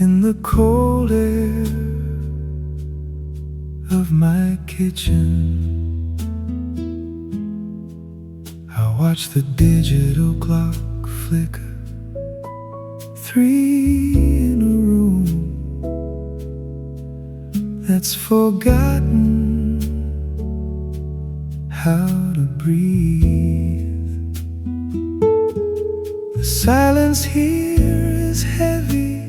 in the cold air of my kitchen. I watch the digital clock flicker, 3 in a room that's forgotten how to breathe. The silence here is heavy,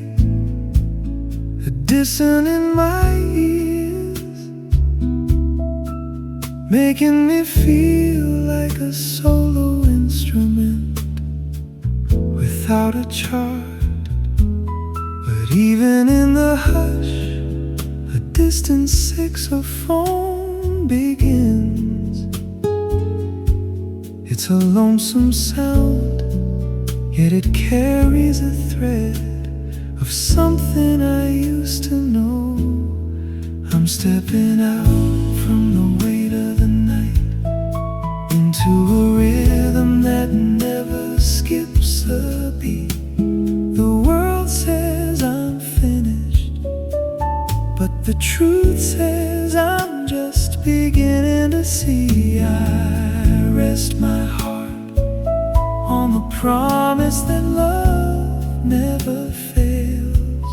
a dissonance in my ears, making me feel like a solo instrument without a chart. But even in the hush, a distant saxophone begins. It's a lonesome sound, yet it carries a thread of something I used to know. I'm stepping out from the weight of the night into a rhythm that never skips a beat. The world says I'm finished, but the truth says I'm just beginning to see. I rest my heart on the promise that love never fails,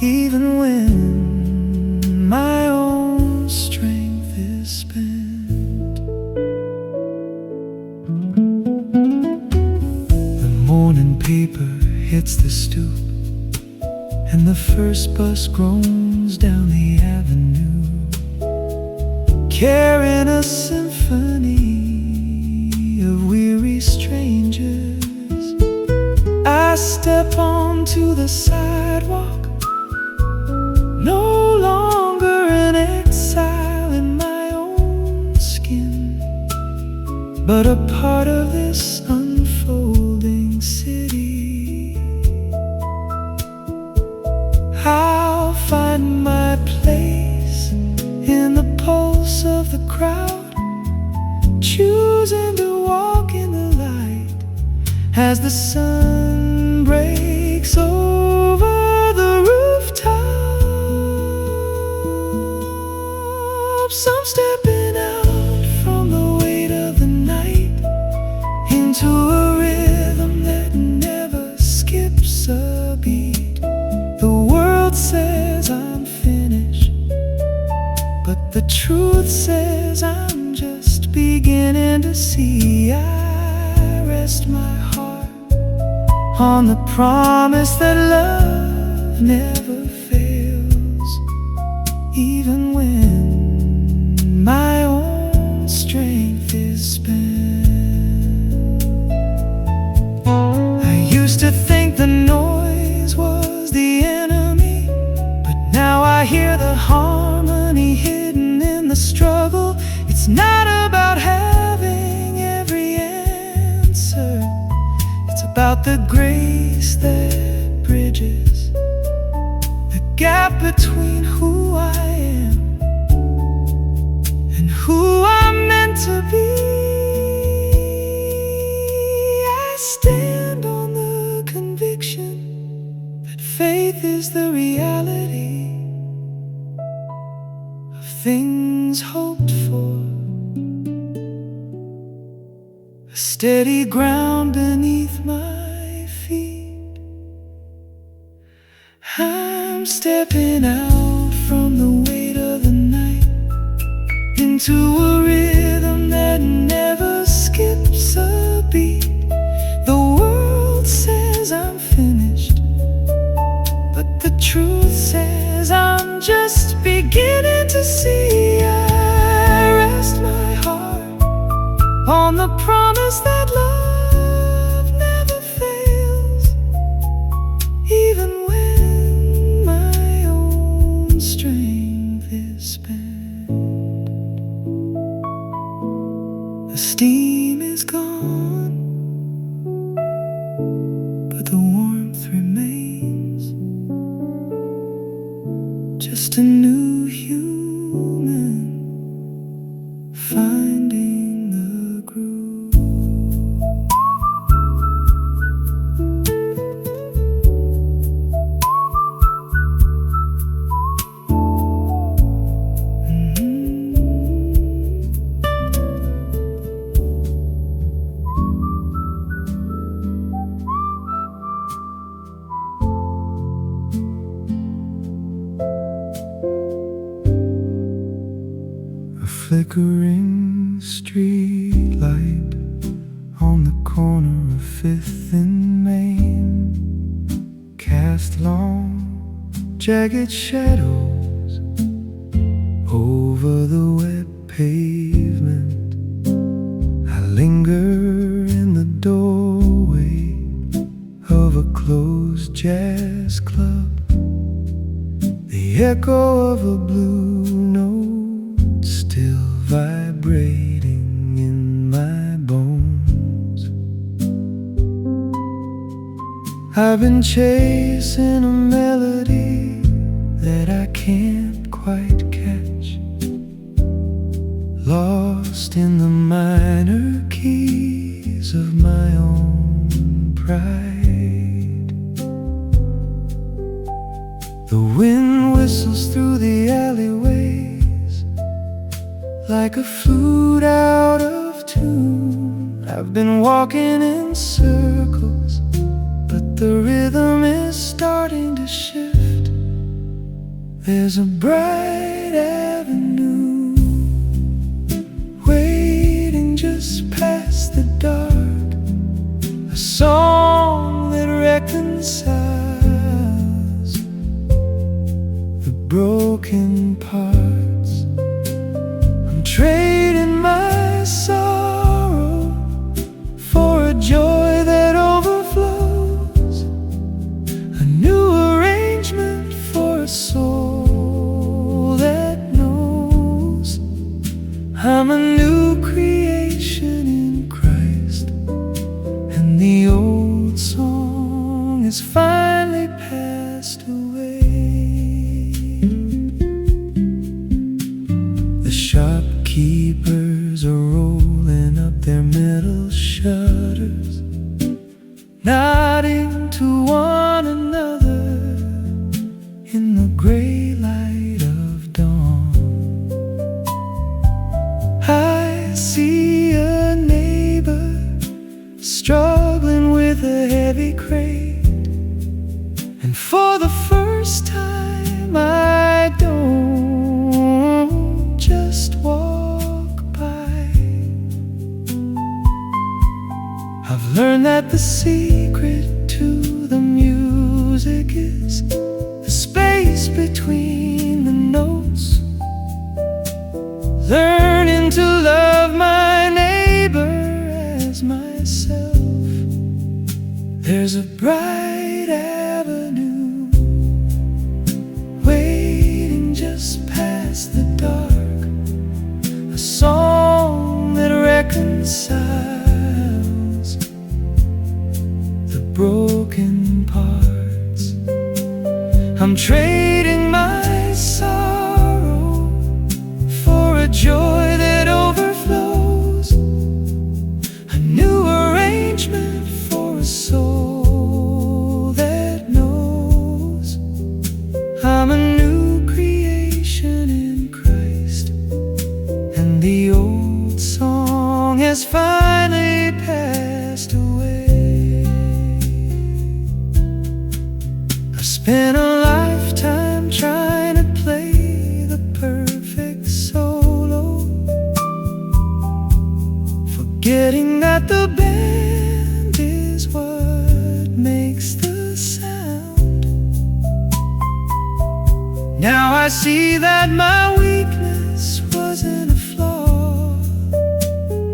even when my own strength is spent. The morning paper hits the stoop, and the first bus groans down the avenue, carrying a symphony of weary strangers. I step onto the sidewalk, no longer an exile in my own skin, but a part of this unfolding city. I'll find my place in the pulse of the crowd, choosing to walk in the light as the sun breaks over the rooftops. I'm stepping out from the weight of the night into a rhythm that never skips a beat. The world says I'm finished, but the truth says I'm just beginning to see. I rest my heart on the promise that love never fails, even when my own strength is spent. I used to think the noise was the enemy, but now I hear the harmony hidden in the struggle. It's not about having every answer, it's about the grace that bridges the gap between who I am and who I'm meant to be. I stand on the conviction that faith is the reality of things hoped for, a steady ground beneath my feet. I'm stepping out from the weight of the night into a rhythm that never skips a beat. The world says I'm finished, but the truth says I'm just beginning to see. I rest my heart on the promise that love never fails, even when my own strength is spent. The steam is gone, but the warmth remains. Just a new human finding the groove. flickering street light on the corner of 5th and Main cast long, jagged shadows over the wet pavement. I linger in the doorway of a closed jazz club, the echo of a blue note still vibrating in my bones. I've been chasing a melody that I can't quite catch, lost in the minor keys of my own pride. The wind whistles through the alleyways like a flute out of tune. I've been walking in circles, but the rhythm is starting to shift. There's a bright avenue waiting just past the dark, a song that reconciles the broken parts. I'm trading my sorrow for a joy that overflows, a new arrangement for a soul that knows I'm a new creation in Christ, and the old song has finally passed away. The shopkeepers are rolling up their metal shutters, nodding to one another in the gray light of dawn. I see a neighbor struggling with a heavy crate, and for the first time I don't just walk by. I've learned that the secret to the music is the space between the notes, learning to love my neighbor as myself. There's a bright avenue waiting just past the dark, a song that reconciles the broken parts. I'm trading my sorrow for a joy that overflows, a new arrangement for a soul that knows I'm a new creation in Christ, and the old song has finally passed away. I've spent a lifetime trying to play the perfect solo, forgetting that the band is what makes the sound. Now I see that my weakness wasn't a flaw,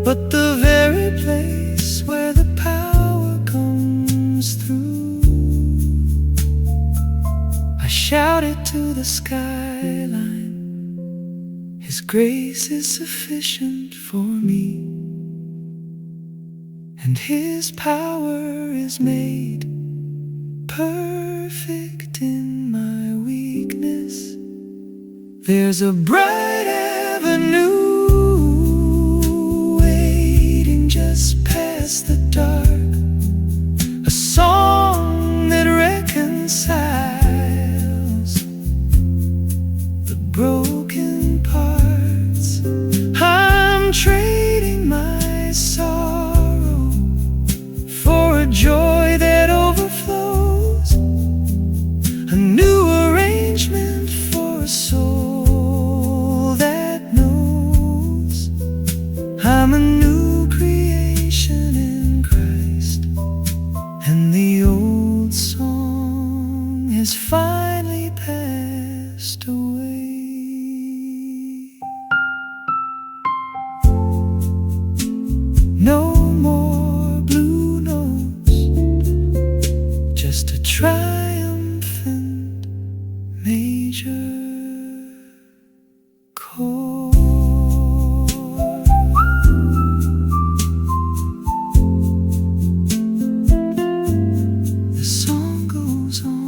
but the very place where the power comes through. I shouted to the skyline, His grace is sufficient for me, and His power is made perfect in my weakness. There's a bright avenue waiting just past the dark, a song that reconciles the broken parts. I'm trading my sorrow for a joy that overflows, a new arrangement for a soul that knows old song has finally passed away. No more blue notes, just a triumphant major chord. The song goes on.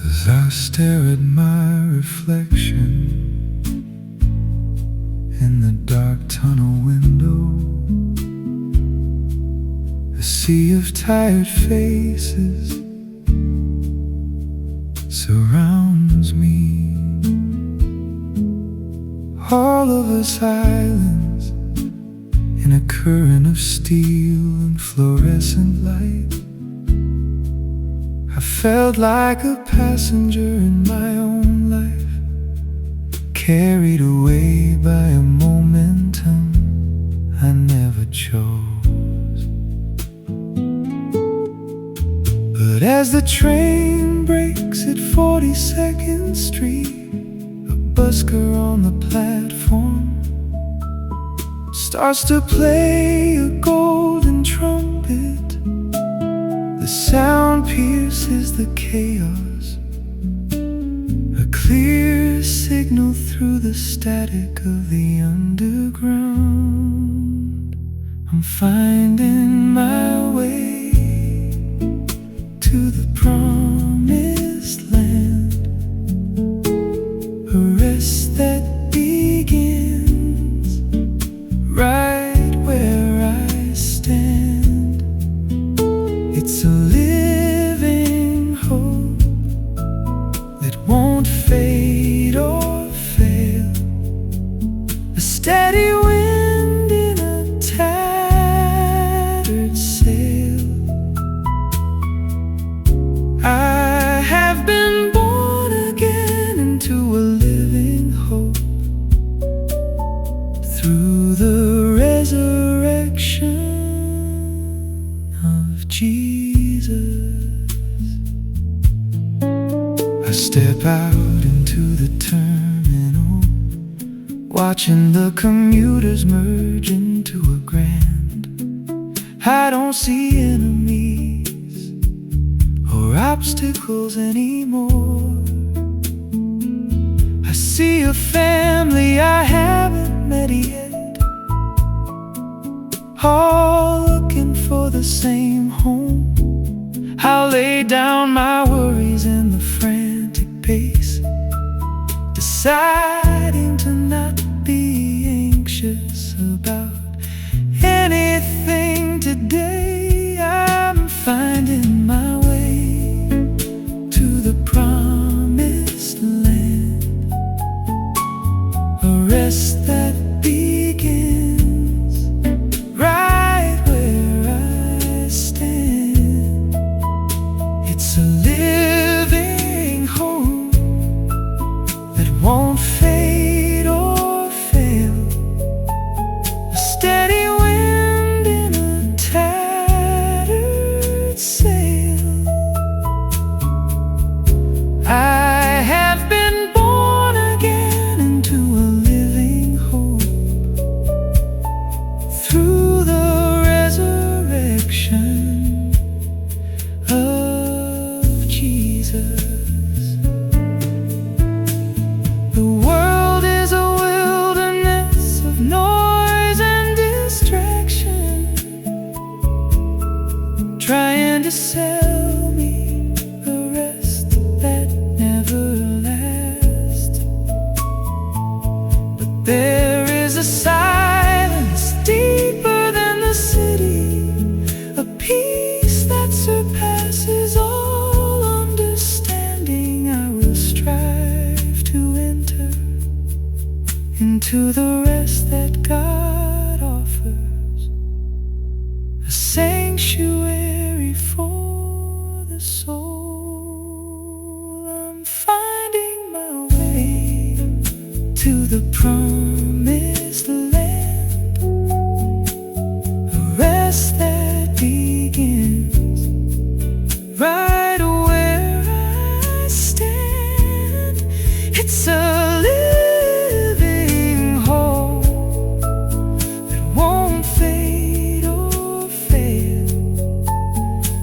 As I stare at my reflection in the dark tunnel window, a sea of tired faces surrounds me. All of us islands in a current of steel and fluorescent light. I felt like a passenger in my own life, carried away by a momentum I never chose. But as the train brakes at 42nd Street, a busker on the platform starts to play a golden trumpet. The sound pierces the chaos, a clear signal through the static of the underground. I'm finding my way to the promised land, a rest that begins right where I stand. It's a living hope that won't fade or fail, a steady wind in a tattered sail. I have been born again into a living hope through the resurrection of Jesus. I step out into the terminal, watching the commuters merge into a grand. I don't see enemies or obstacles anymore. I see a family I haven't met yet, all looking for the same home. I'll lay down my worries in the frantic pace, deciding to not be anxious about anything today. I'm finding my way to the promised land, a rest that begins right where I stand. It's a living hope that won't fade or fail, a steady wind in a tattered sail. I have been born again into a living hope through the resurrection of Jesus. The world is a wilderness of noise and distraction, trying to sell me a rest that never lasts. But there is a silence deeper than the city, a peace that surpasses all to the rest that God offers, a sanctuary for the soul. I'm finding my way to the promised land, a rest that begins right where I stand. It's a living hope that won't fade or fail,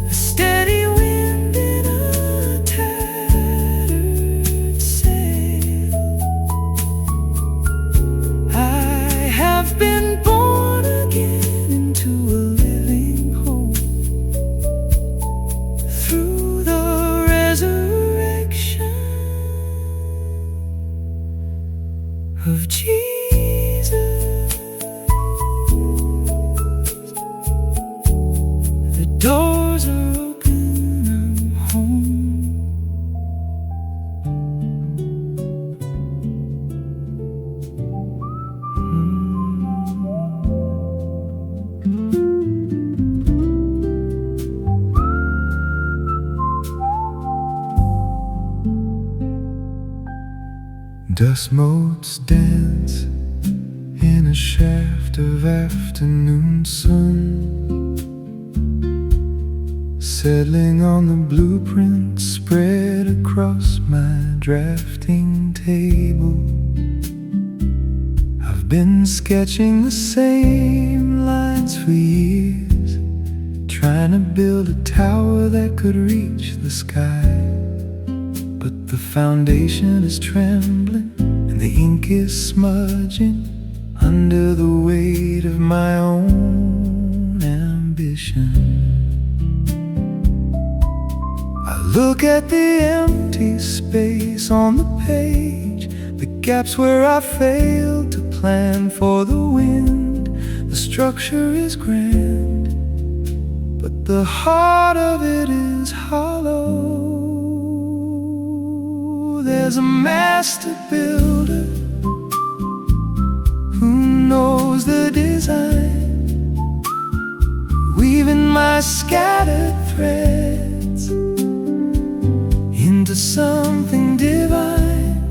a steady wind in a tattered sail. I have been born again into a living hope through the resurrection of Jesus. The doors are open, I'm home. Dust motes dance in a shaft of afternoon sun, settling on the blueprint spread across my drafting table. I've been sketching the same lines for years, trying to build a tower that could reach the sky. But the foundation is trembling and the ink is smudging under the weight of my own ambition. I look at the empty space on the page, the gaps where I failed to plan for the wind. The structure is grand, but the heart of it is hollow. There's a master builder who knows the design, weaving my scattered threads into something divine.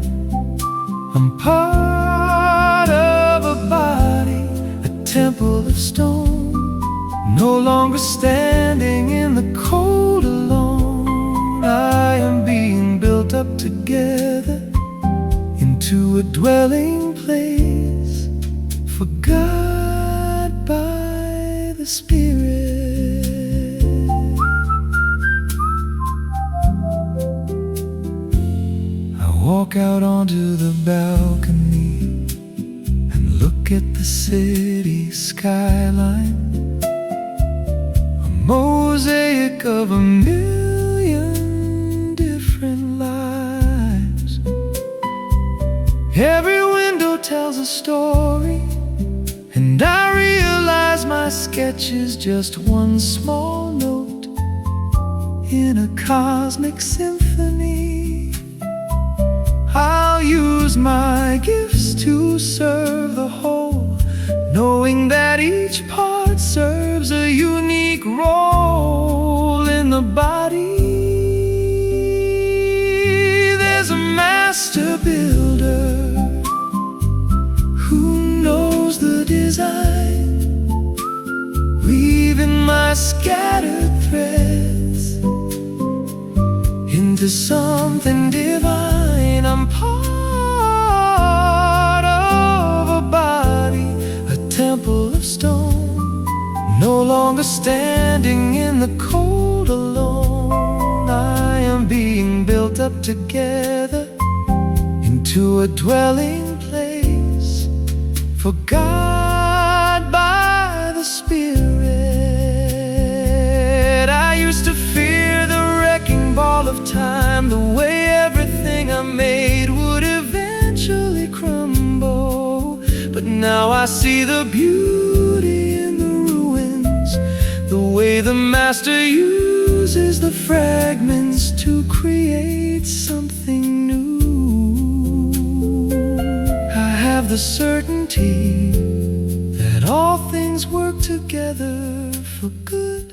I'm part of a body, a temple of stone, no longer standing in the cold alone. I am being built up together into a dwelling place for God by the Spirit. I walk out onto the balcony and look at the city skyline, a mosaic of a million different lives. Every window tells a story, and I realize my sketch is just one small note in a cosmic symphony. I'll use my gifts to serve the whole, knowing that each part serves a unique role in the body. There's a master builder who knows the design, weaving my scattered threads into something divine. I'm part of a body, a temple of stone, no longer standing in the cold alone. I am being built up together into a dwelling place for God by the Spirit. I used to fear the wrecking ball of time, the way everything I made would eventually crumble. But now I see the beauty in the ruins, the way the master uses the fragments to create something new. I have the the certainty that all things work together for good,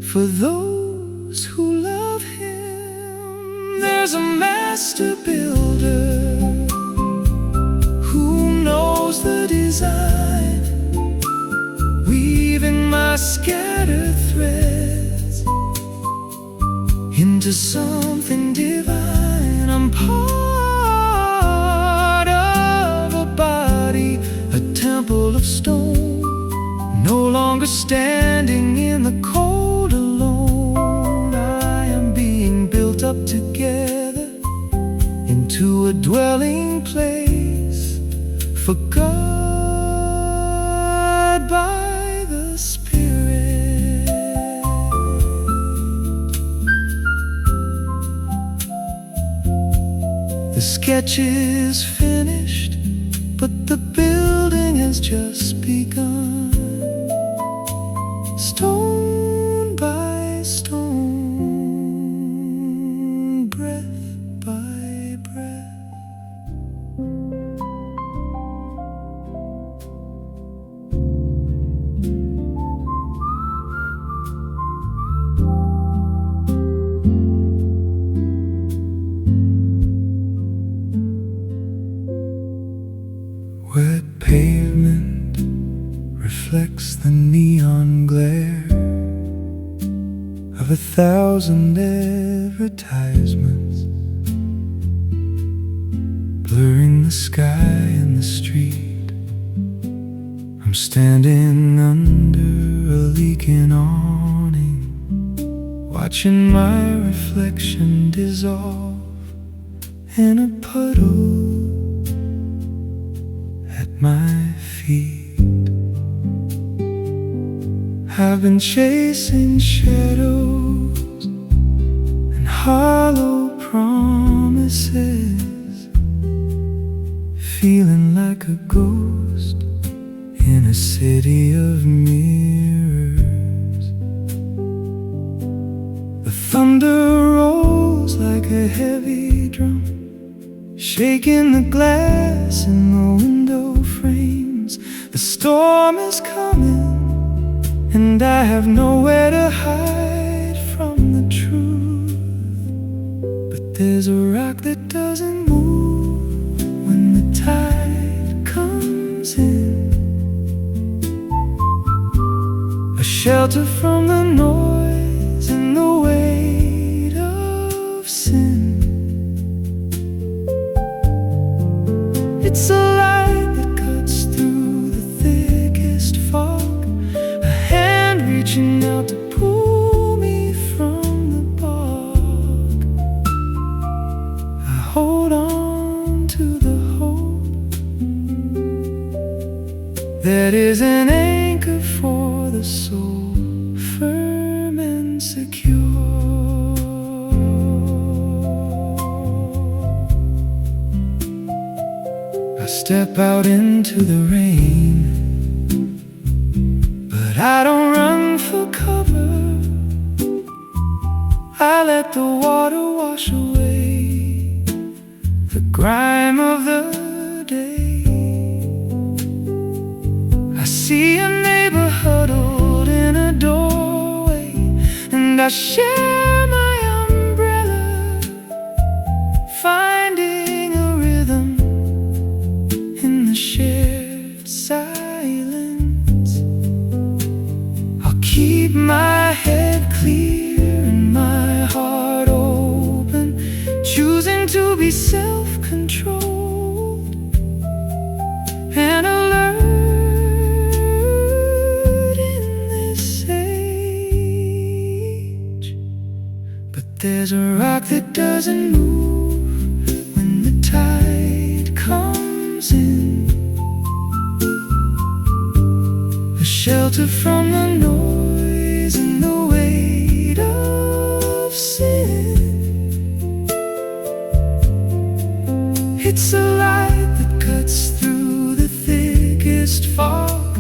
for those who love Him. There's a master builder who knows the design, weaving my scattered threads into something divine. I'm part of a body, a temple of stone, no longer standing in the cold alone. I am being built up together into a dwelling place for God by the Spirit. The sketch is finished, but the building has just begun. Stone by stone, breath by breath. Wet pavement reflects the neon glare of 1,000 advertisements, blurring the sky and the street. I'm standing under a leaking awning, watching my reflection dissolve in a puddle at my feet. I've been chasing shadows and hollow promises, feeling like a ghost in a city of mirrors. The thunder rolls like a heavy drum, shaking the glass in the window frames. The storm is coming, and I have nowhere to hide from the truth. But there's a rock that doesn't move when the tide comes in, a shelter from the noise and the weight of sin. It's a light that cuts through the thickest fog, a hand reaching out to pull me from the bog. I hold on to the hope that is an anchor for the soul, firm and secure. I step out into the rain, but I don't run for cover. I let the water wash away the grime of the day. I see a neighbor huddled in a doorway, and I share my umbrella, finding a rhythm in the shared silence. I'll keep my head clear and my heart open, choosing to be self-controlled and alert in this age. But there's a rock that doesn't move when the tide comes in, a shelter from the noise and the weight of sin. It's a light that cuts through the thickest fog,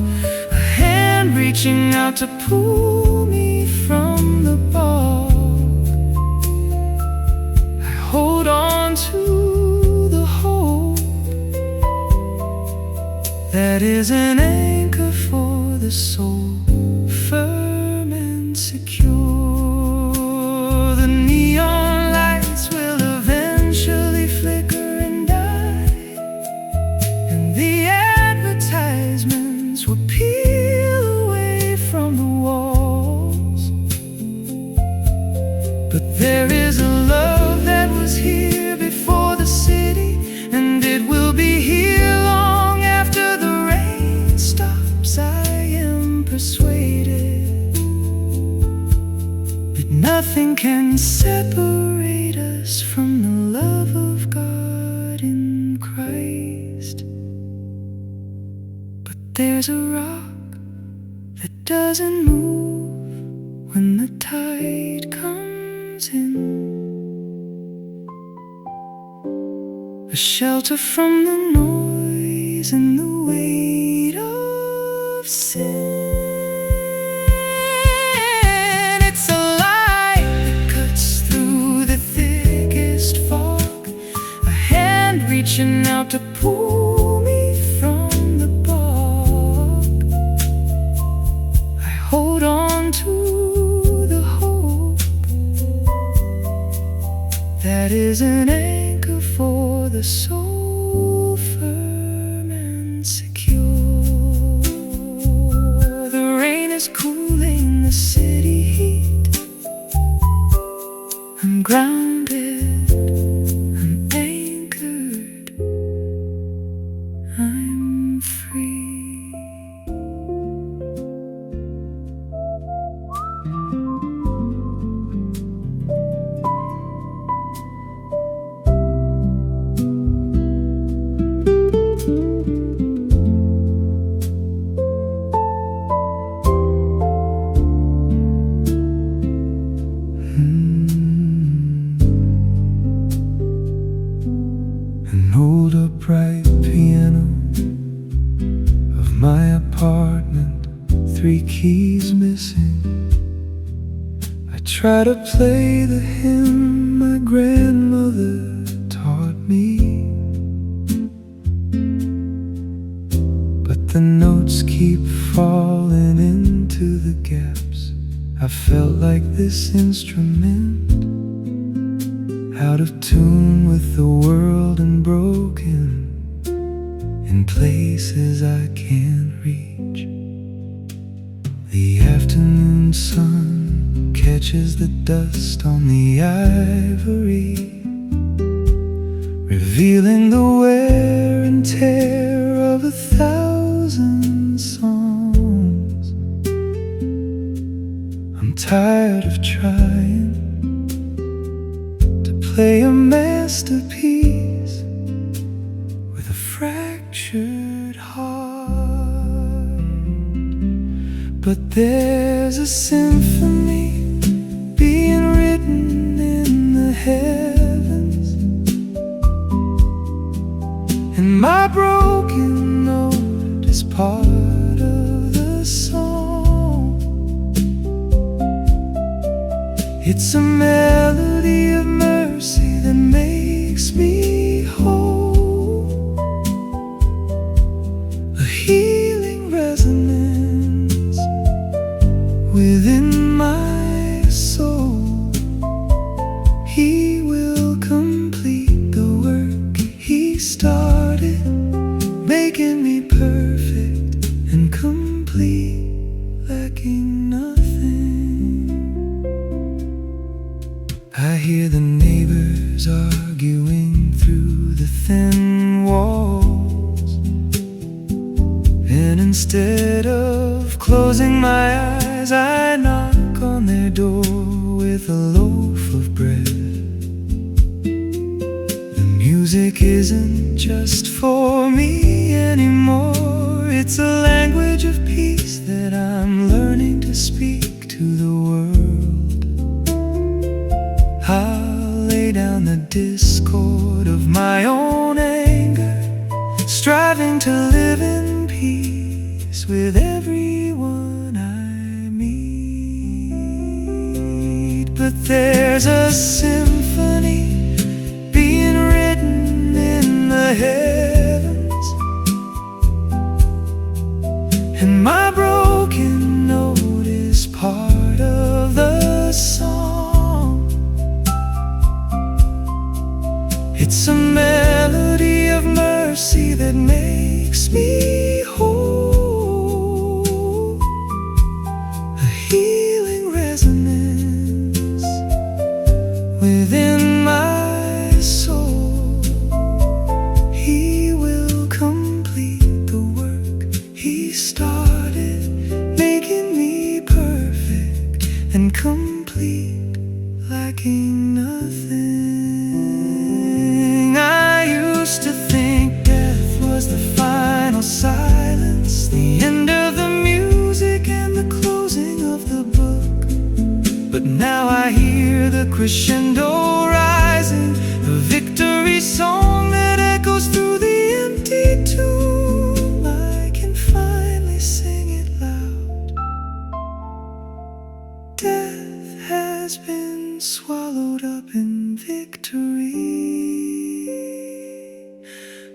a hand reaching out to pull me from the bog. I hold on to the hope that is an anchor for the soul, firm and secure. The neon lights will eventually flicker and die, and the advertisements will peel away from the walls. But there is a love that was here before the city, and it will be here long after the rain stops. I am persuaded that nothing can separate us from the love of God in Christ. But there's a rock that doesn't move when the tide comes in, a shelter from the noise and the weight of sin. It's a light that cuts through the thickest fog, a hand reaching out to pull me from the bog. I hold on to the hope that is an anchor for the soul, firm and secure. The rain is cooling the city heat. I'm grounded, I'm anchored, I'm free. An old upright piano of my apartment, 3 keys missing. I try to play the hymn my grandmother taught me, but the notes keep falling into the gaps. I felt like this instrument, out of tune with the world and broken in places I can't reach. The afternoon sun catches the dust on the ivory, revealing the wear and tear of 1,000 songs. I'm tired of trying play a masterpiece with a fractured heart. But there's a symphony being written in the heavens, and my broken note is part of the song. It's a melody of mercy that makes me whole, a healing resonance within my soul. He will complete the work He started, making me perfect and complete, lacking nothing. I hear the neighbors arguing through the thin walls, and instead of closing my eyes, I knock on their door with a loaf of bread. The music isn't just for me anymore, it's a language of peace that I'm learning to speak to the world. I'll lay down the discord of my own anger, striving to live in peace with everyone I meet. But there's a symphony being written in the heavens, It's a melody of mercy that makes me whole, a healing resonance within my soul. He will complete the work He started, making me perfect and complete, lacking nothing. I used to think death was the final silence, the end of the music and the closing of the book. But now I hear the crescendo rising, the victory song that echoes through the empty tomb. I can finally sing it loud. Death has been swallowed up in victory.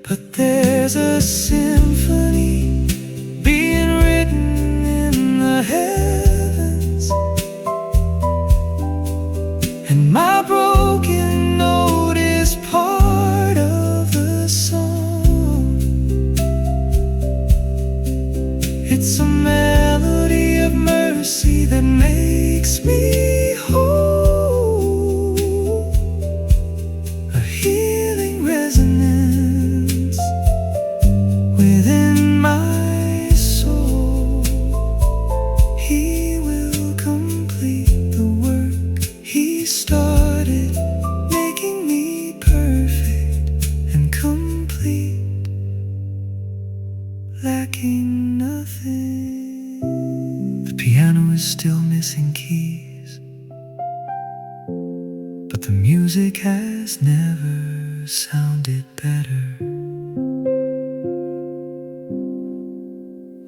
But there's a symphony being written in the heavens, and my broken note is part of the song. It's a melody of mercy that makes me whole, a healing resonance within my soul. He will complete the work He started, making me perfect and complete, lacking nothing. The piano is still missing keys, but the music has never sounded better.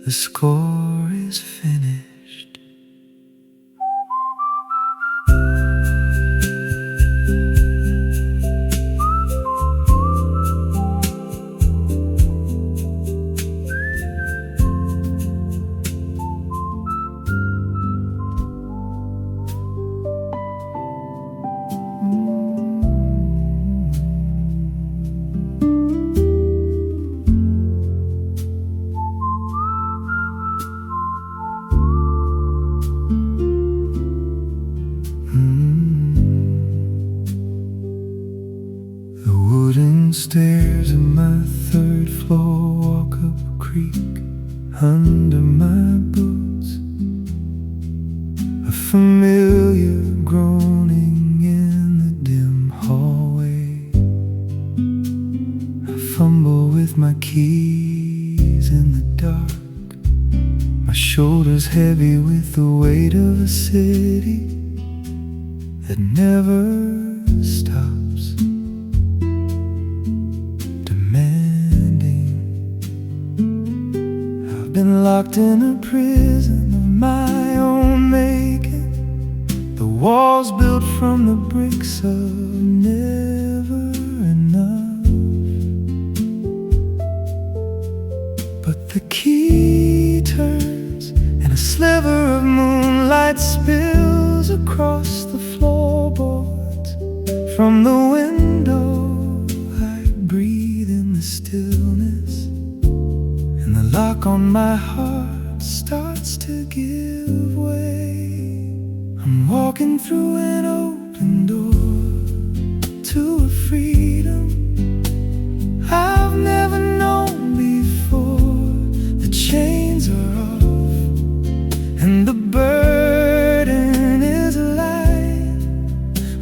The score is finished. The wooden stairs of my third floor walk up a creek under my boots, a familiar groaning in the dim hallway. I fumble with my keys in the dark, my shoulders heavy with the weight of a city that never stops demanding. I've been locked in a prison of my own making, the walls built from the bricks of never enough. But the key turns and a sliver of moonlight spills across the floorboards from the window. I breathe in the stillness, and the lock on my heart starts to give way. I'm walking through an open door to a freedom I've never known before. The chains are off and the burden is light.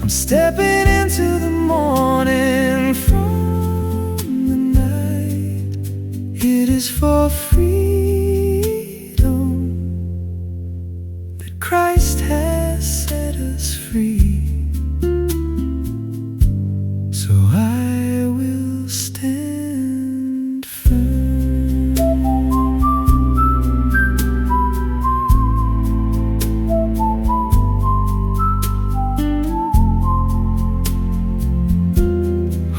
I'm stepping into the morning from the night. It is for freedom that Christ has set us free. So I will stand firm.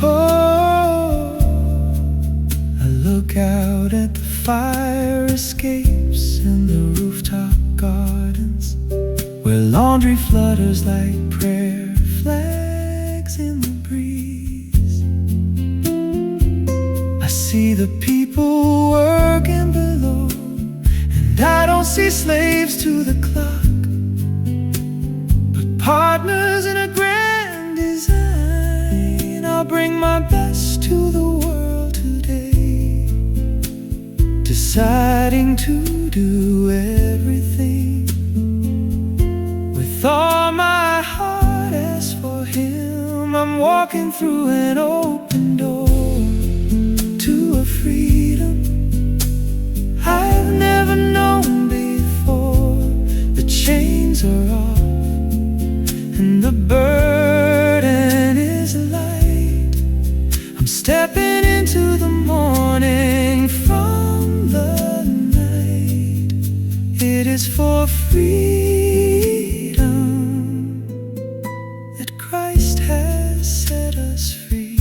Oh, I look out at the fire escapes and the rooftop gardens, where laundry flutters like prayer flags in the breeze. see the people working below, and I don't see slaves to the clock, but partners in a grand design. I'll bring my best to the world today, deciding to do everything with all my heart. As for him, I'm walking through an open door to a freedom I've never known before. The chains are off and the burden is light. I'm stepping into the morning from the night. It is for freedom that Christ has set us free.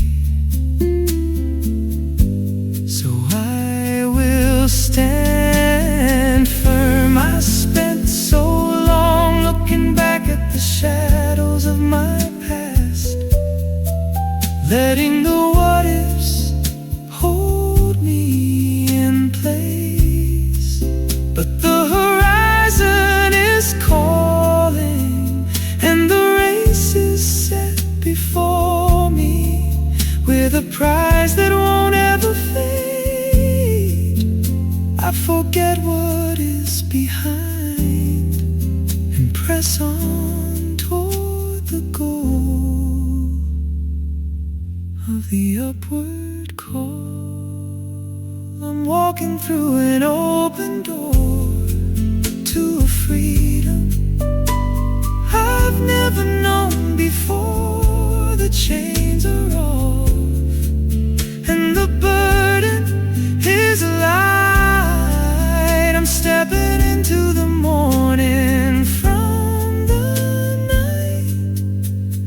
So I will stand firm. I spent so long looking back at the shadows of my past, letting the what ifs hold me in place. But the horizon is calling, and the race is set before me, with a prize that won't ever fade. I forget what is behind and press on toward the goal of the upward call. I'm walking through an open door to a freedom I've never known before. The chains are off and the burden is light. I'm stepping into the morning from the night.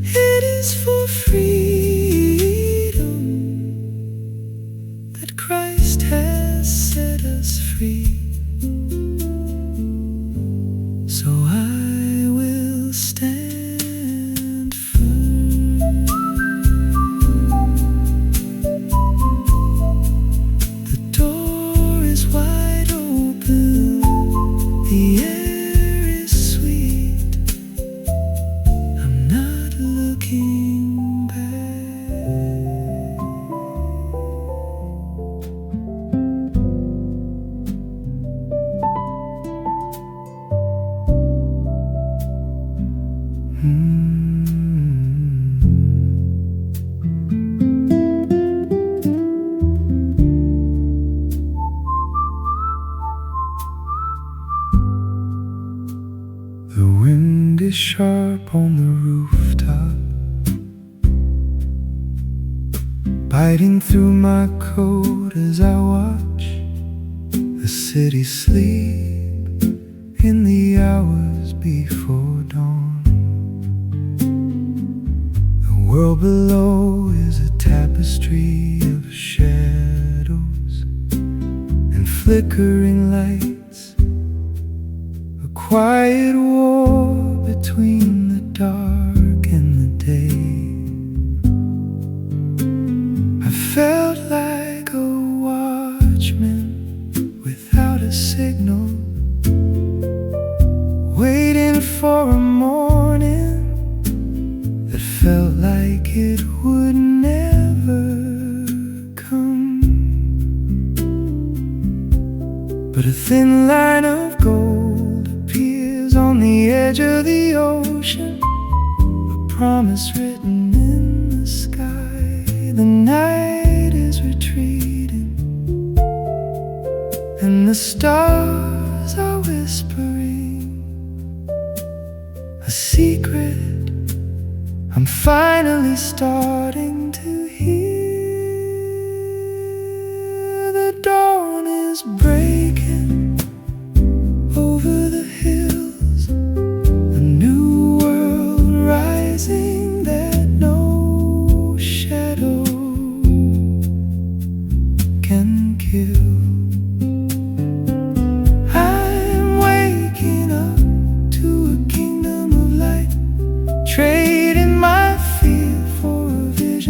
It is for freedom that Christ has set us free. So I will stand firm. The door is wide open, the air is sweet. I'm not looking back. The wind is sharp on the rooftop, biting through my coat as I watch the city sleep in the hours before dawn. The world below is a tapestry of shadows and flickering lights, a quiet war between the dark and the day. I felt like a watchman without a signal, waiting for a morning that felt like it would never come. But a thin line of gold appears on the edge of the ocean, a promise written in the sky. The night is retreating, and the stars are whispering a secret I'm finally starting to hear. The dawn is breaking over the hills, a new world rising that no shadow can kill. I'm waking up to a kingdom of light, trading my fear for a vision.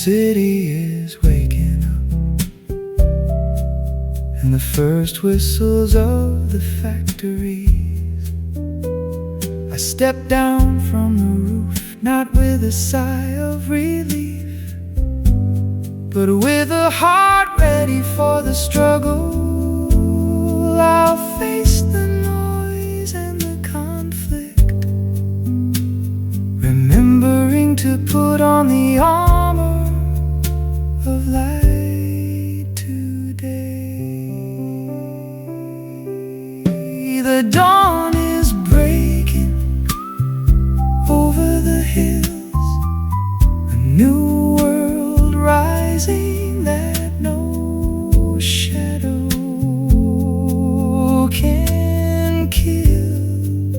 city is waking up, and the first whistles of the factories. I step down from the roof, not with a sigh of relief, but with a heart ready for the struggle. I'll face the noise and the conflict, remembering to put on the armor of light today. The dawn is breaking over the hills, a new world rising that no shadow can kill.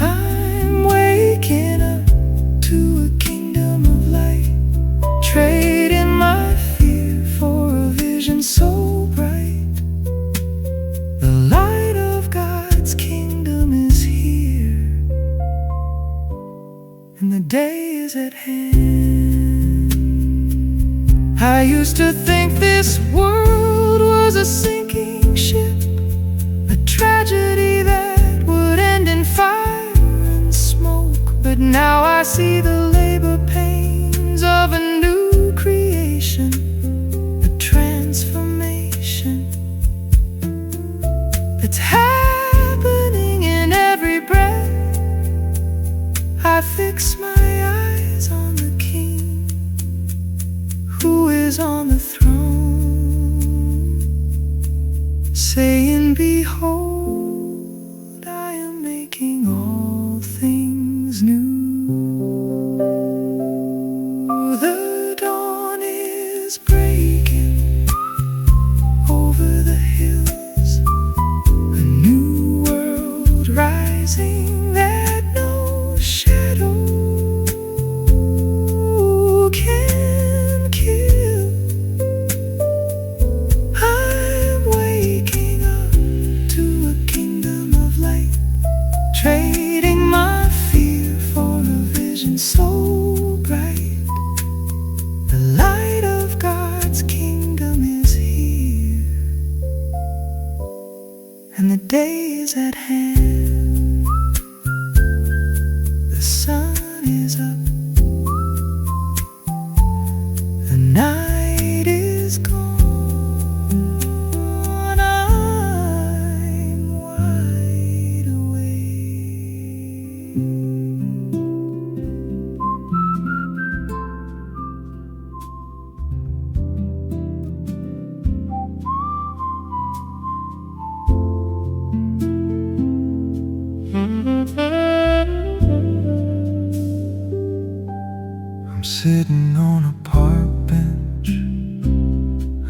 I'm waking up to a kingdom of light, trading my fear for a vision so bright. The light of God's kingdom is here, and the day is at hand. I used to think this world was a sinking ship, a tragedy that would end in fire and smoke. But now I see the labor pains of a new creation, a transformation that's happening in every breath. I fix my eyes on the King who is on the throne, saying, behold, I am making all things new. The dawn is breaking over the hills, a new world rising that no shadow can kill. I'm waking up to a kingdom of light, trading my fear for a vision so bright. The light of God's kingdom is here, and the day is at hand. The sun is up, the night is gone, I'm wide awake. I'm sitting on a park bench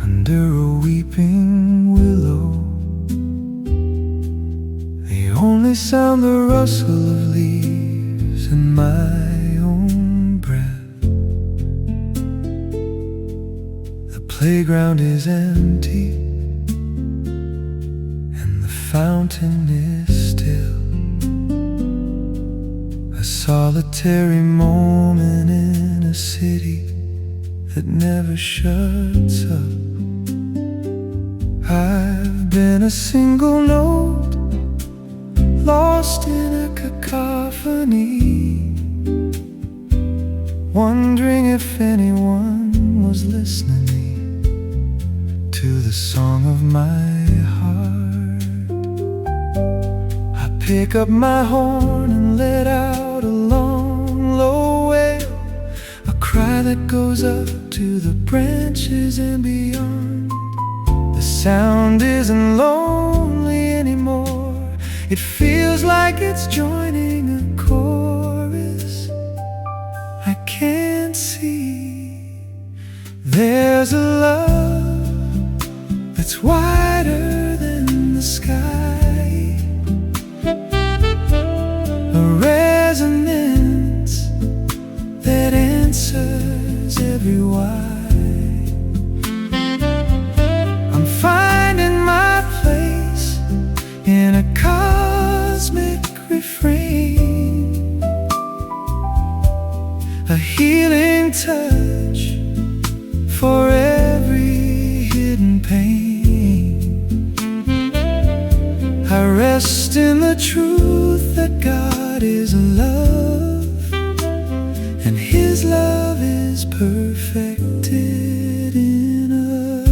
under a weeping willow. The only sound, the rustle of leaves and my own breath. The playground is empty and the fountain is still, a solitary moment in a city that never shuts up. I've been a single note, lost in a cacophony, wondering if anyone was listening to the song of my heart. I pick up my horn and let out a long, low wail, a cry that goes up to the branches and beyond. The sound isn't lonely anymore, it feels like it's joining a chorus I can't see. There's a love that's wider than the sky, a resonance that answers every why. I'm finding my place in a cosmic refrain, a healing healing touch for every hidden pain. I rest in the truth that God is love, and His love is perfected in us.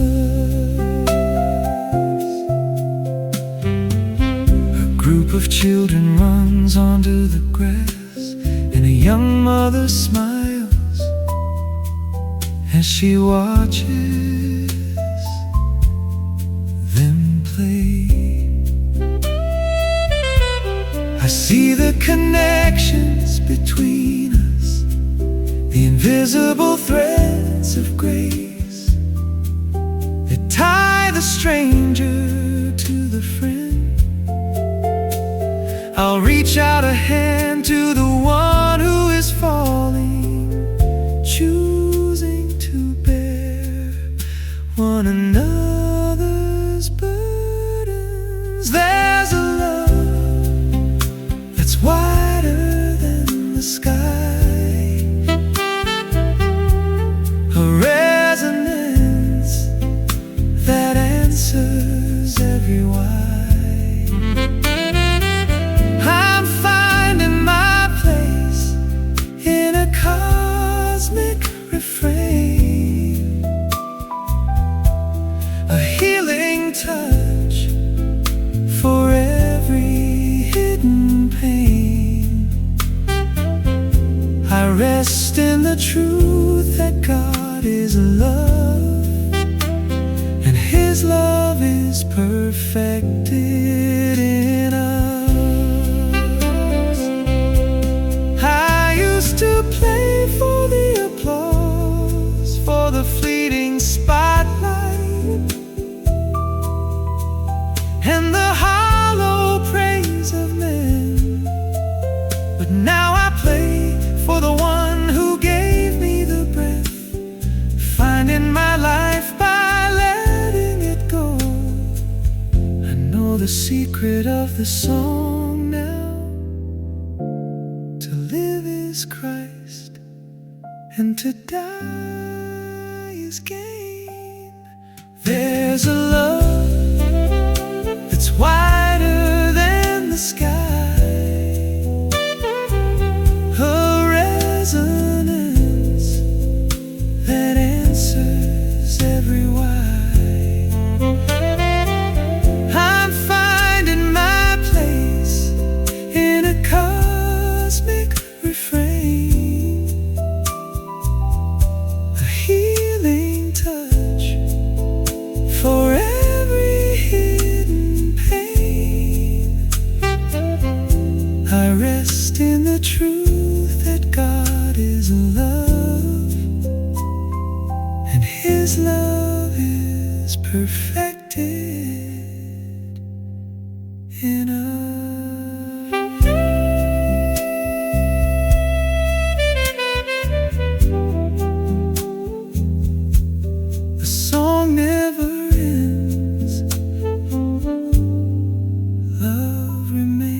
A group of children runs onto the grass, and a young mother smiles as she watches them play. I see the connections between us, the invisible threads of grace that tie the stranger to the friend. I'll reach out a hand to the one who is falling, choosing to bear one another's burdens. There's a love that's wider than the sky, a resonance that answers every why. I'm finding my place in a cosmic refrain, a healing touch for every hidden pain. I rest in the truth that God is love, and His love is perfected in us. I used to play for the applause, for the fleeting spotlight, and the hollow praise of men. But now I play for the one who gave me the breath, finding my life by letting it go. I know the secret of the song now: to live is Christ, and to die is gain. There's a love that's wider than the sky, a resonance that answers every why. I'm finding my place in a cosmic refrain, a healing touch for every hidden pain. I rest in the truth that God is love, and His love is perfected in us. The song never ends, love remains.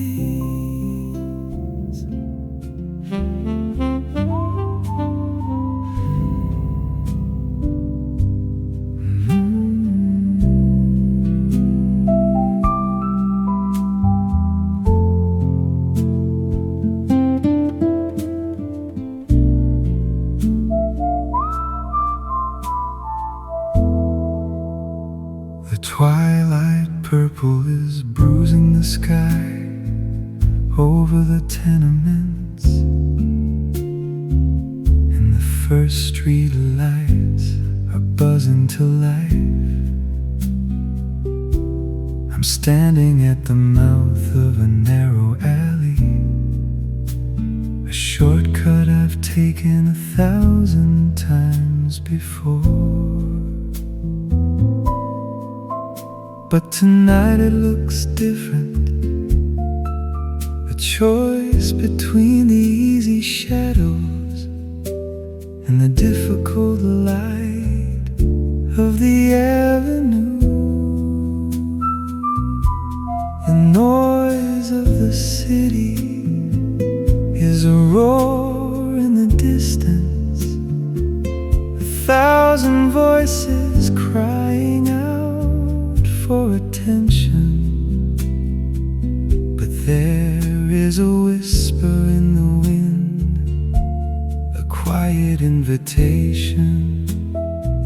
The twilight purple is bruising the sky over the tenements, and the first street lights are buzzing to life. I'm standing at the mouth of a narrow alley, a shortcut I've taken 1,000 times before. But tonight it looks different, a choice between the easy shadows and the difficult light of the avenue. The noise of the city is a roar in the distance, voices crying out for attention, but there is a whisper in the wind, a quiet invitation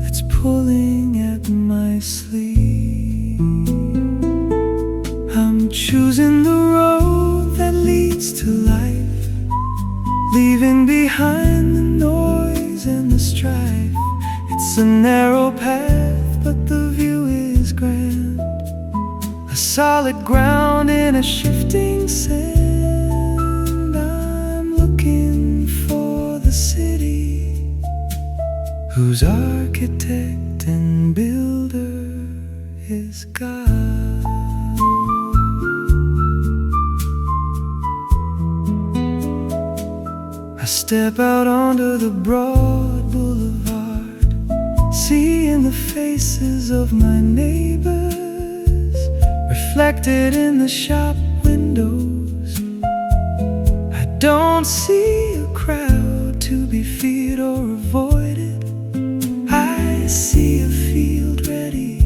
that's pulling at my sleeve. I'm choosing the road that leads to life, leaving behind the noise and the strife. It's a narrow path, but the view is grand, a solid ground in a shifting sand. I'm looking for the city whose architect and builder is God. I step out onto the broad boulevard, seeing the faces of my neighbors reflected in the shop windows. I don't see a crowd to be feared or avoided. I see a field ready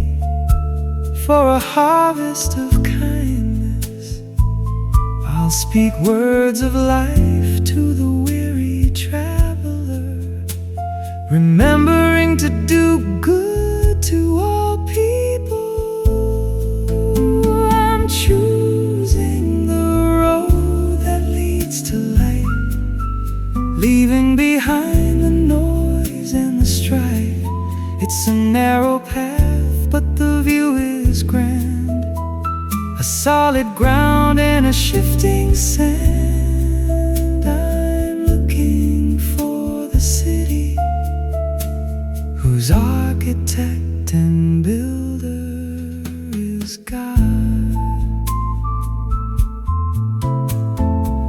for a harvest of kindness. I'll speak words of life to the weary traveler, remembering to do good to all people. I'm choosing the road that leads to light, leaving behind the noise and the strife. It's a narrow path, but the view is grand, a solid ground in a shifting sand. I'm looking for the city whose architect and builder is God.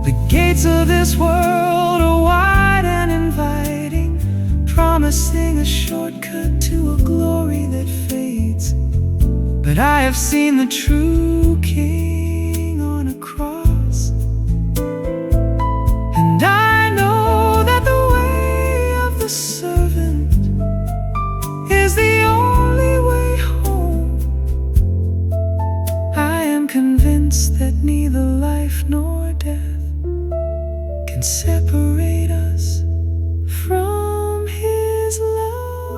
The gates of this world are wide and inviting, promising a shortcut to a glory that fades. But I have seen the true King on a cross, and I know that the way of the servant is the only way home. I am convinced that neither life nor death can separate us from His love.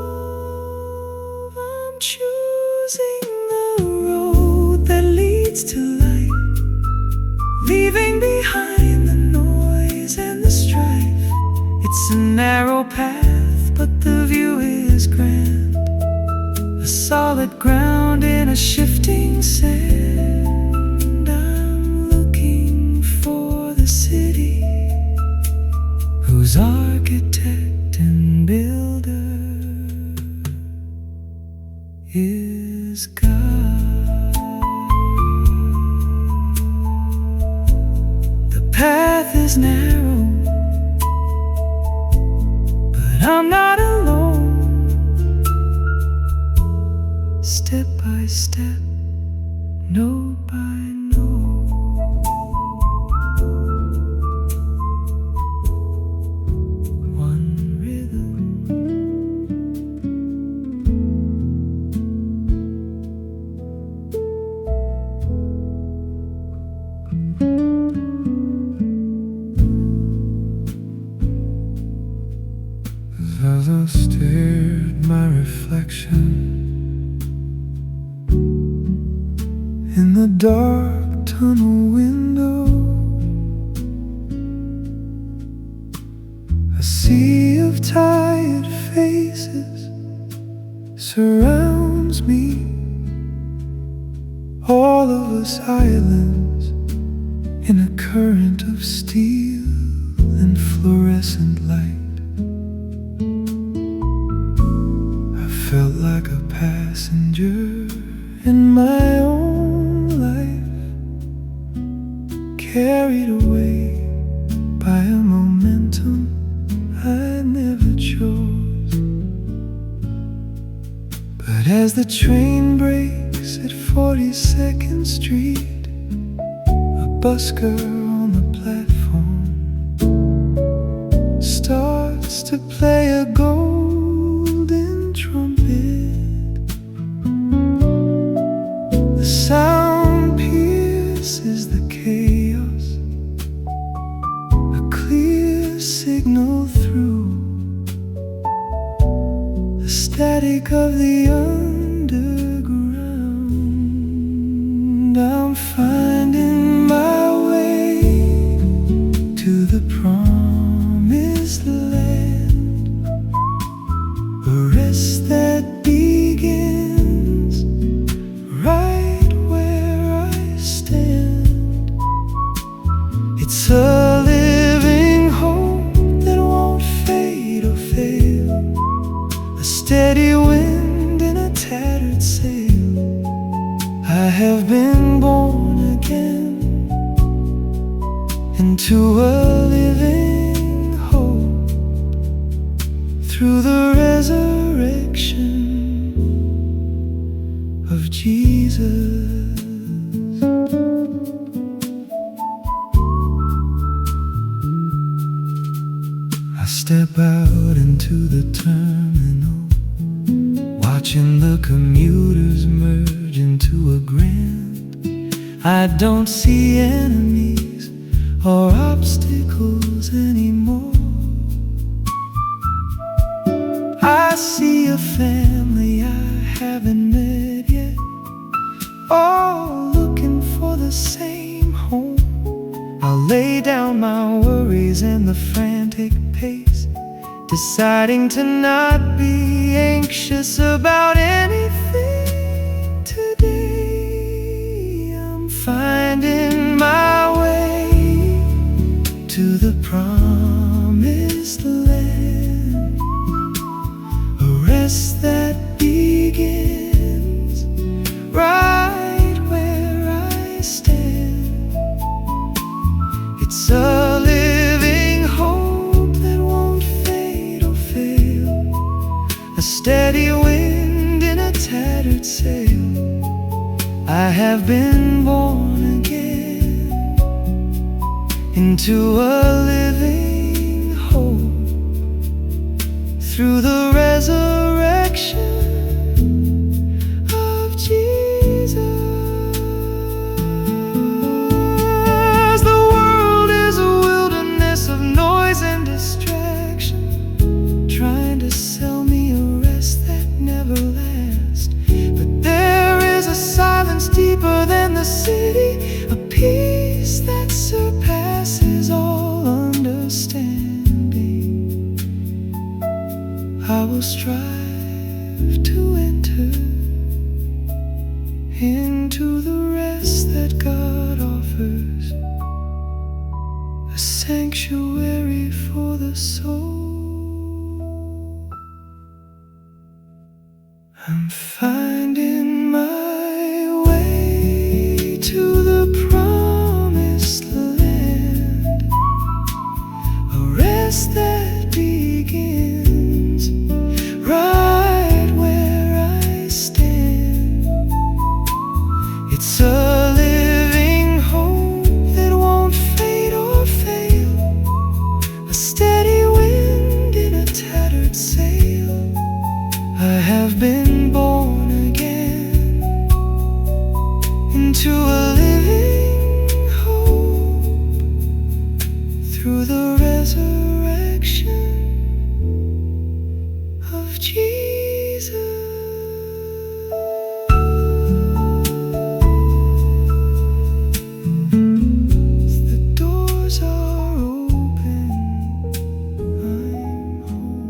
I'm choosing the road that leads to light, leaving behind the noise and the strife. It's a narrow path, but the view is grand, a solid ground in a shifting sand. I'm looking for the city whose architect and builder is God. The path is narrow, but I'm not alone. Step by step, note by note, one rhythm. As I stared at my reflection in the dark tunnel window, a sea of tired faces surrounds me, all of us islands in a current of steel and fluorescent light. I felt like a passenger in my own life, carried away by a momentum I never chose. But as the train breaks at 42nd Street, a busker on the platform starts to play a golden trumpet. signal through the static of the underground. I'm finding my way to the promised land, a rest that begins right where I stand. It's a living hope that won't fade or fail, a steady wind in a tattered sail. I have been born again into a living hope through the resurrection of Jesus. I step out into the terminal, watching the commuters merge into a grand. I don't see enemies or obstacles anymore. I see a family I haven't met yet, all looking for the same home. I'll lay down my worries and the frantic pace, deciding to not be anxious about anything today. I'm finding my way to the promised land, a rest that begins right where I stand. It's a living hope that won't fade or fail, a steady wind in a tattered sail. I have been born again into a living hope through the resurrection of Jesus. The world is a wilderness of noise and distraction, trying to sell me a rest that never lasts. But there is a silence deeper than the city, a peace that surpasses all understanding. I will strive to enter into the rest that God offers, a sanctuary for the soul. I'm finding my way to the promised land, a rest that begins right where I stand. It's a living hope that won't fade or fail, a steady wind in a tattered sail. I have been born again into a living hope through the resurrection of Jesus. The doors are open, I'm home.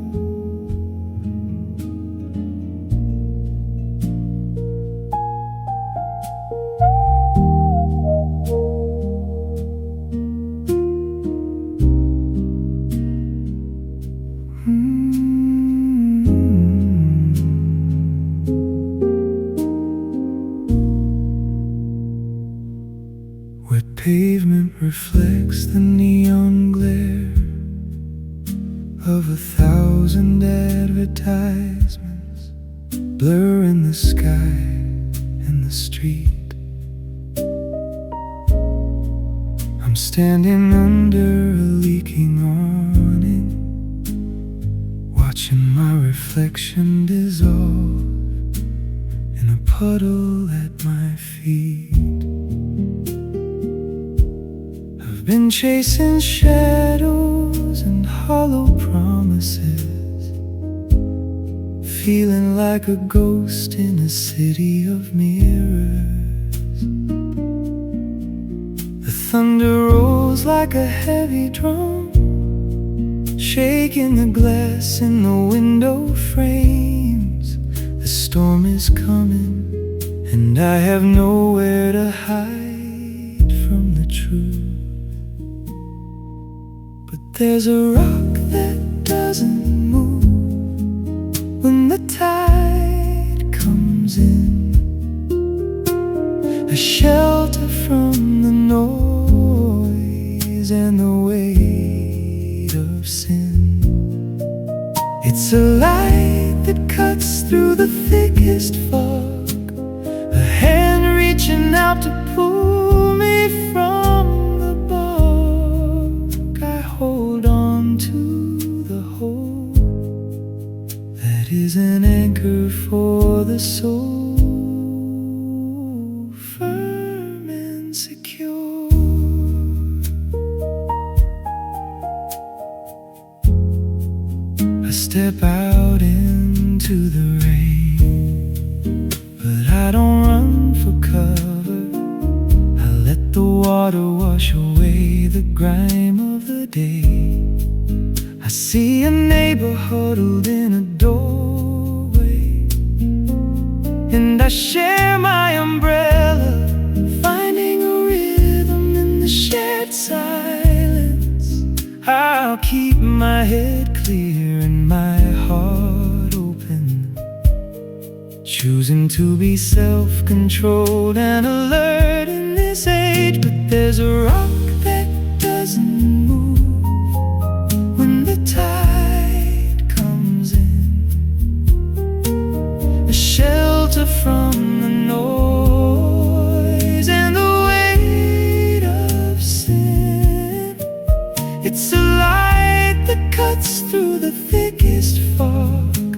Wet pavement reflects the neon glare of 1,000 advertisements, blurring the sky and the street. I'm standing under a leaking awning, watching my reflection dissolve in a puddle at my feet. I've been chasing shadows and hollow promises, feeling like a ghost in a city of mirrors. The thunder rolls like a heavy drum, shaking the glass in the window frames. The storm is coming, and I have nowhere to hide from the truth. But there's a rock that doesn't move when the tide comes in, a shelter from the noise and the weight of sin. It's a light that cuts through the thickest fog, a hand reaching out to pull me from the bog. I hold on to the hope that is an anchor for the soul, firm and secure. I step out into the rain, but I don't run for cover. I let the water wash away the grime of the day. I see a neighbor huddled in a doorway, and I share my umbrella, finding a rhythm in the shared silence. I'll keep my head clear and my heart open, choosing to be self-controlled and alert in this age. But there's a rock that doesn't move when the tide comes in, a shelter from the noise and the weight of sin. It's a light that cuts through the thickest fog,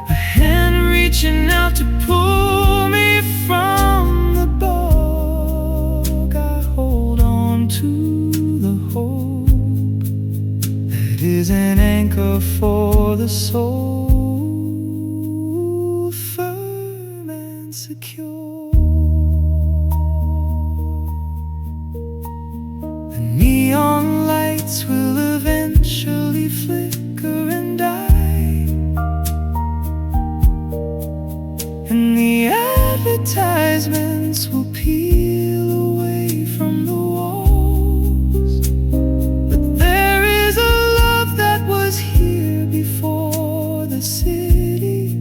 a hand reaching out to pull me from the bog. I hold on to the hope that is an anchor for the soul, firm and secure. The neon lights will eventually flicker and die, and the advertisements will peel away from the walls. But there is a love that was here before the city,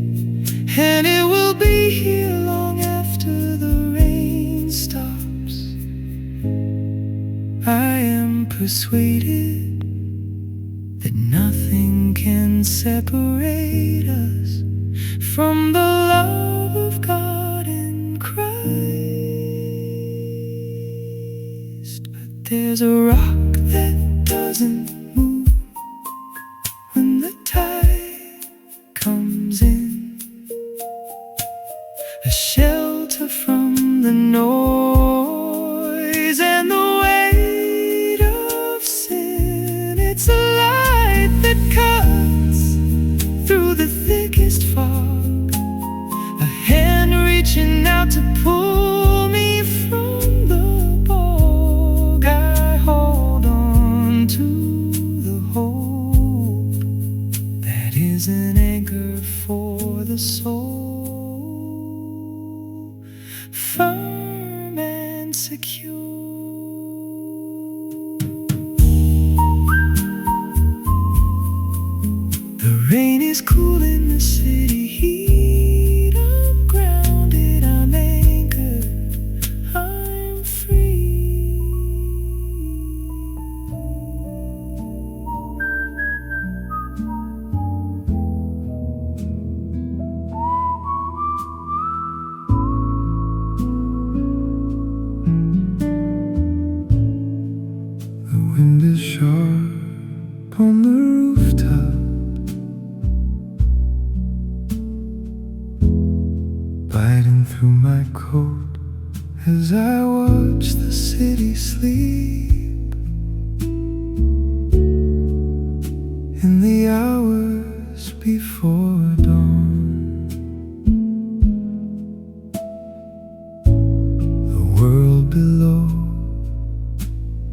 and it will be here long after the rain stops. I am persuaded that nothing can separate us from the love of God in Christ. But there's a rock that doesn't move when the tide comes in, a shelter from the noise and the weight of sin. It's a light that cuts through the thickest fog, a hand reaching out to pull me from the bog. I hold on to the hope that is an anchor for the soul, firm and secure. The rain is cool in the city heat. I'm grounded, I'm anchored, I'm free. The wind is sharp on the rooftop, biting through my coat as I watch the city sleep. in the hours before dawn. The world below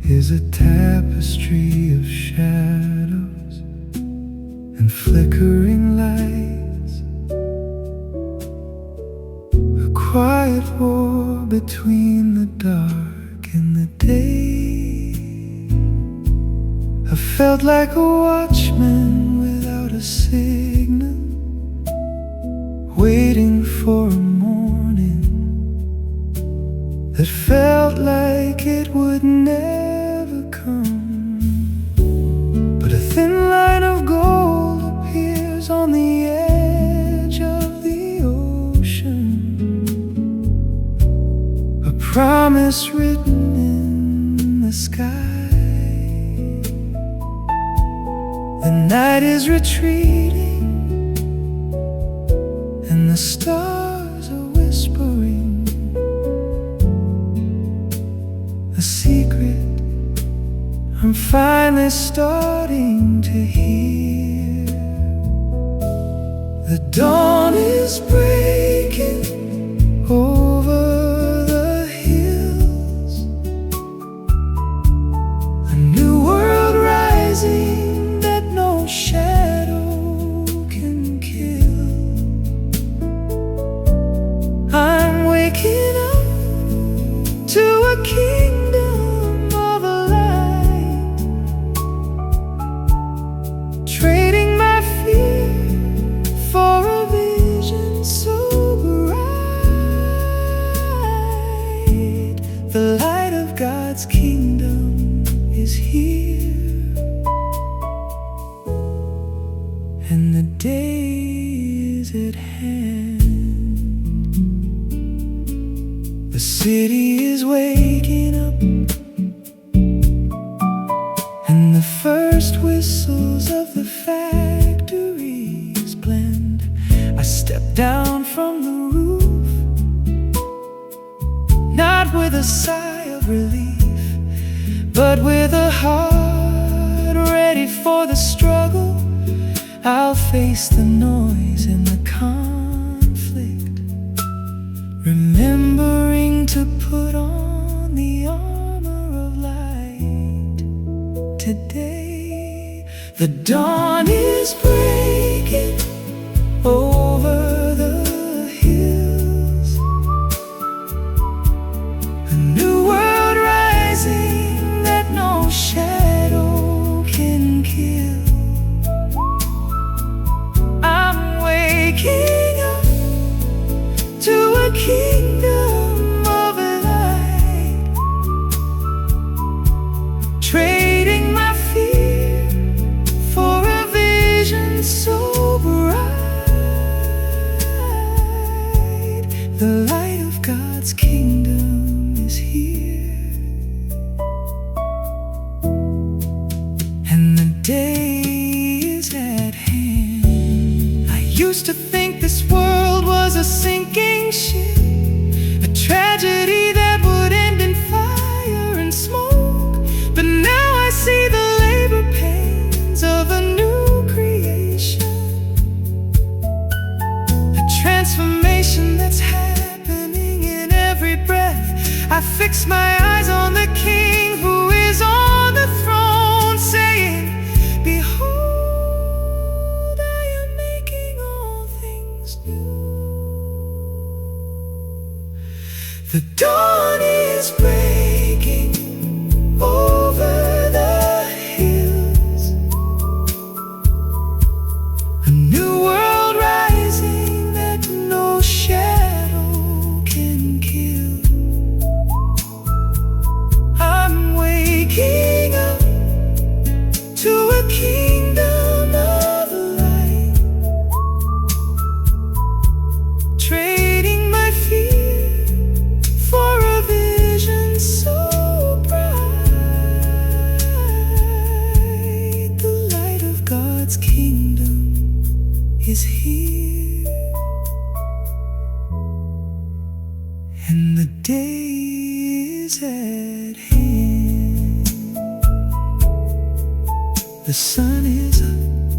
is a tapestry of shadows and flickering lights, a quiet war between the dark and the day. I felt like a watchman without a signal, waiting for a morning that felt like it would never come. But a thin line of gold appears on the edge of the ocean, a promise written in the sky. The night is retreating, and the stars are whispering a secret I'm finally starting to hear. The dawn is breaking over the hills, a new world rising no shadow can kill. I'm waking up to a kingdom of light, trading my fear for a vision so bright. The light of God's kingdom is here, and the day is at hand. The city is waking up, and the first whistles of the factories blend. I step down from the roof, not with a sigh of relief, but with a heart ready for the struggle. I'll face the noise and the conflict, remembering to put on the armor of light. Today, the dawn is breaking over the hills, a new world rising that no shadow can kill. Waking up to a kingdom of light, trading my fear for a vision so bright. The light of God's kingdom is here, and the day is at hand. Used to think this world was a sinking ship, a tragedy that would end in fire and smoke. But now I see the labor pains of a new creation, a transformation that's happening in every breath. I fix my eyes on the King who is on the throne, saying, behold, the dawn is breaking over the hills, a new world rising that no shadow can kill. I'm waking up to a kingdom of light, trading my fear for a vision so bright. The light of God's kingdom is here, and the day is at hand. The sun is up,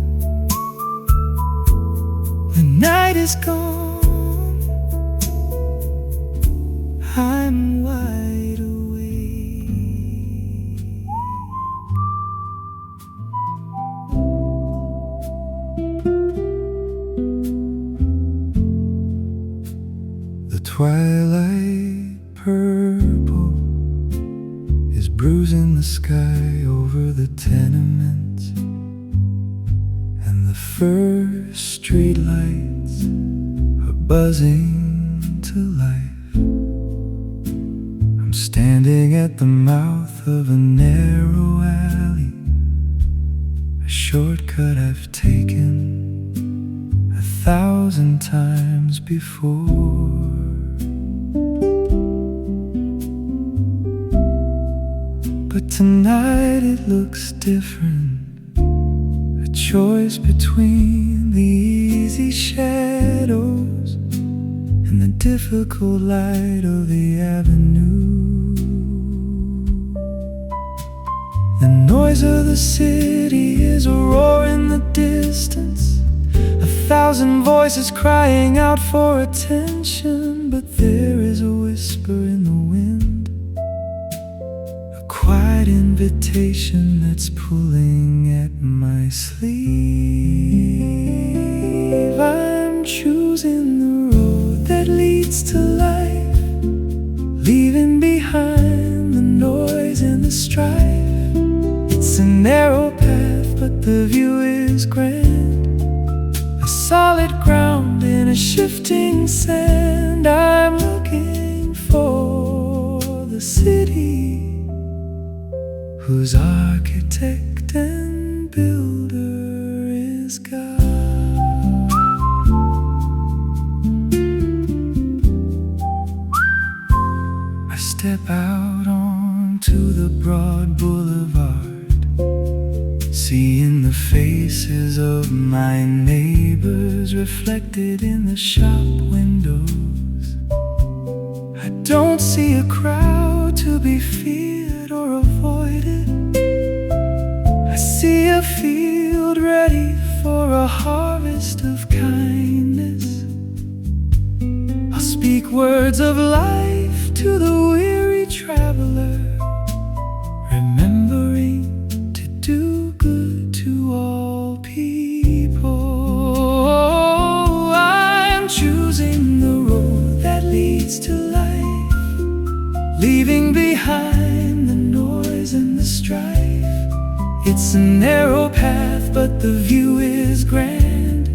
is gone, I'm wide awake. The twilight purple is bruising the sky over the tenements, and the first street lights are buzzing to life. I'm standing at the mouth of a narrow alley, a shortcut I've taken 1,000 times before. But tonight it looks different, a choice between the easy shadows and the difficult light of the avenue. The noise of the city is a roar in the distance, 1,000 voices crying out for attention. But there is a whisper in the wind, a quiet invitation that's pulling at my sleeve. I'm choosing the road that leads to life, leaving behind the noise and the strife. It's a narrow path, but the view is grand, a solid ground in a shifting sand. I'm looking for the city whose architect and builder is God. I step out onto the broad boulevard, seeing the faces of my neighbors reflected in the shop windows. I don't see a crowd to be feared or avoided. I see a field ready for a harvest of kindness. I'll speak words of life to the weary traveler, remembering to do good to all people. I'm choosing the road that leads to life, leaving behind the noise and the strife. It's a narrow path, but the view is grand,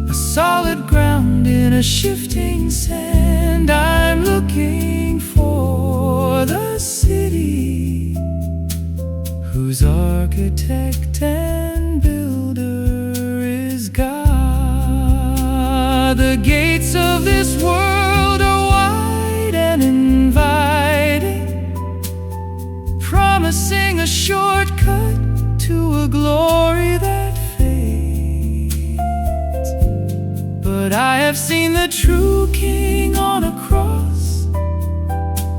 a solid ground in a shifting sand. I'm looking for the city whose architect and builder is God. The gates of this world are wide and inviting, promising a shortcut to a glory that fades. But I have seen the true King on a cross,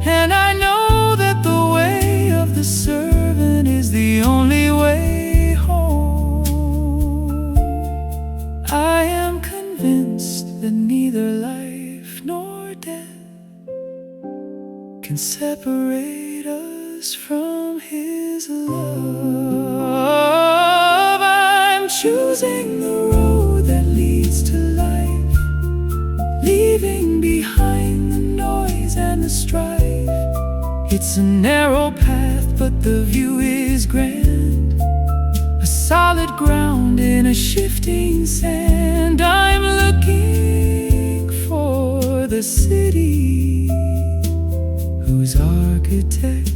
and I know that the way of the servant is the only way home. I am convinced that neither life nor death can separate us from His love. I'm choosing the road that leads to life, leaving behind the noise and the strife. It's a narrow path, but the view is grand, a solid ground in a shifting sand. I'm looking for the city whose architect